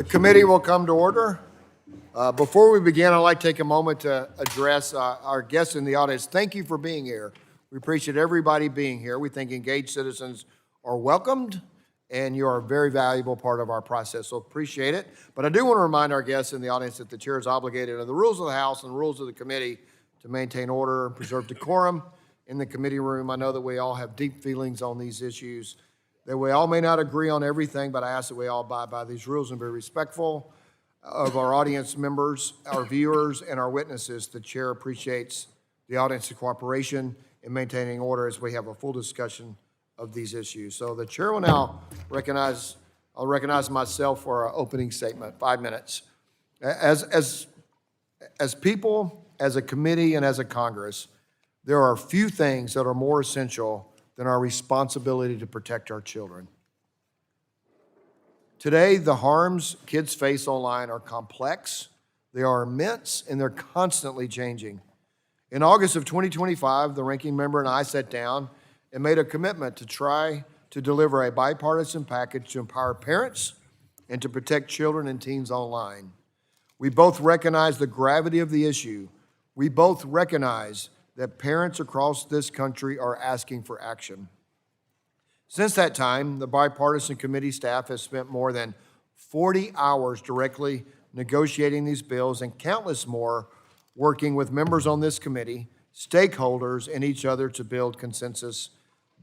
The committee will come to order. Before we begin, I'd like to take a moment to address our guests in the audience. Thank you for being here. We appreciate everybody being here. We think engaged citizens are welcomed, and you are a very valuable part of our process, so appreciate it. But I do want to remind our guests in the audience that the chair is obligated under the rules of the House and the rules of the committee to maintain order and preserve decorum in the committee room. I know that we all have deep feelings on these issues, that we all may not agree on everything, but I ask that we all abide by these rules and be respectful of our audience members, our viewers, and our witnesses. The chair appreciates the audience's cooperation in maintaining order as we have a full discussion of these issues. So the chair will now I'll recognize myself for our opening statement, 5 minutes. As people, as a committee, and as a Congress, there are few things that are more essential than our responsibility to protect our children. Today, the harms kids face online are complex, they are immense, and they're constantly changing. In August of 2025, the ranking member and I sat down and made a commitment to try to deliver a bipartisan package to empower parents and to protect children and teens online. We both recognize the gravity of the issue. We both recognize that parents across this country are asking for action. Since that time, the bipartisan committee staff has spent more than 40 hours directly negotiating these bills and countless more working with members on this committee, stakeholders, and each other to build consensus.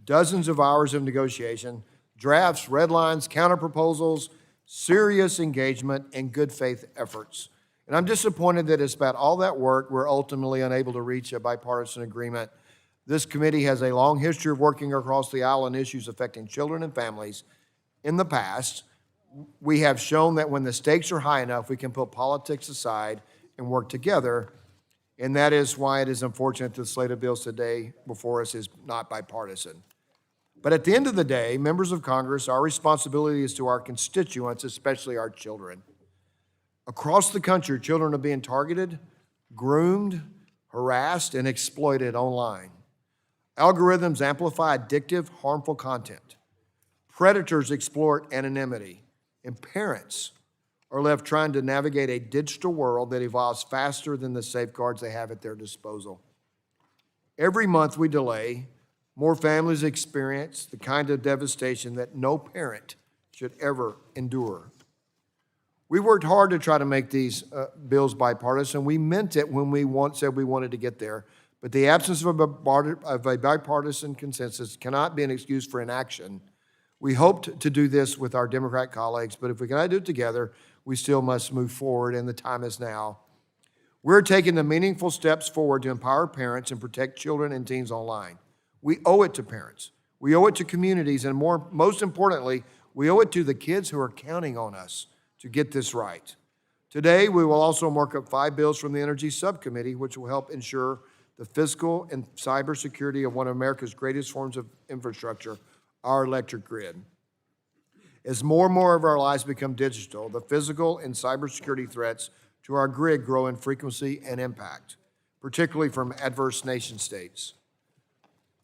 Dozens of hours of negotiation, drafts, red lines, counterproposals, serious engagement, and good faith efforts. And I'm disappointed that despite all that work, we're ultimately unable to reach a bipartisan agreement. This committee has a long history of working across the aisle on issues affecting children and families. In the past, we have shown that when the stakes are high enough, we can put politics aside and work together. And that is why it is unfortunate that the slate of bills today before us is not bipartisan. But at the end of the day, members of Congress, our responsibility is to our constituents, especially our children. Across the country, children are being targeted, groomed, harassed, and exploited online. Algorithms amplify addictive, harmful content. Predators exploit anonymity, and parents are left trying to navigate a digital world that evolves faster than the safeguards they have at their disposal. Every month we delay, more families experience the kind of devastation that no parent should ever endure. We worked hard to try to make these bills bipartisan. We meant it when we said we wanted to get there. But the absence of a bipartisan consensus cannot be an excuse for inaction. We hoped to do this with our Democrat colleagues, but if we cannot do it together, we still must move forward, and the time is now. We're taking the meaningful steps forward to empower parents and protect children and teens online. We owe it to parents. We owe it to communities, and most importantly, we owe it to the kids who are counting on us to get this right. Today, we will also mark up 5 bills from the Energy Subcommittee, which will help ensure the physical and cybersecurity of one of America's greatest forms of infrastructure, our electric grid. As more and more of our lives become digital, the physical and cybersecurity threats to our grid grow in frequency and impact, particularly from adverse nation states.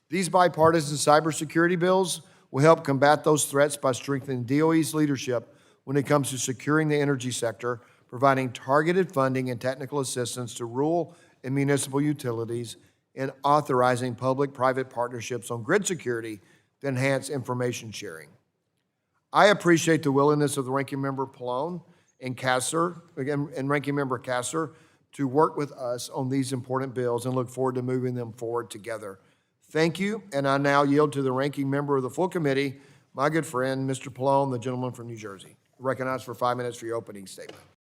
These bipartisan cybersecurity bills will help combat those threats by strengthening DOE's leadership when it comes to securing the energy sector, providing targeted funding and technical assistance to rural and municipal utilities, and authorizing public-private partnerships on grid security to enhance information sharing. I appreciate the willingness of the Ranking Member Pallone and Ranking Member Kasser to work with us on these important bills and look forward to moving them forward together. Thank you, and I now yield to the Ranking Member of the full committee, my good friend, Mr. Pallone, the gentleman from New Jersey. Recognized for 5 minutes for your opening statement.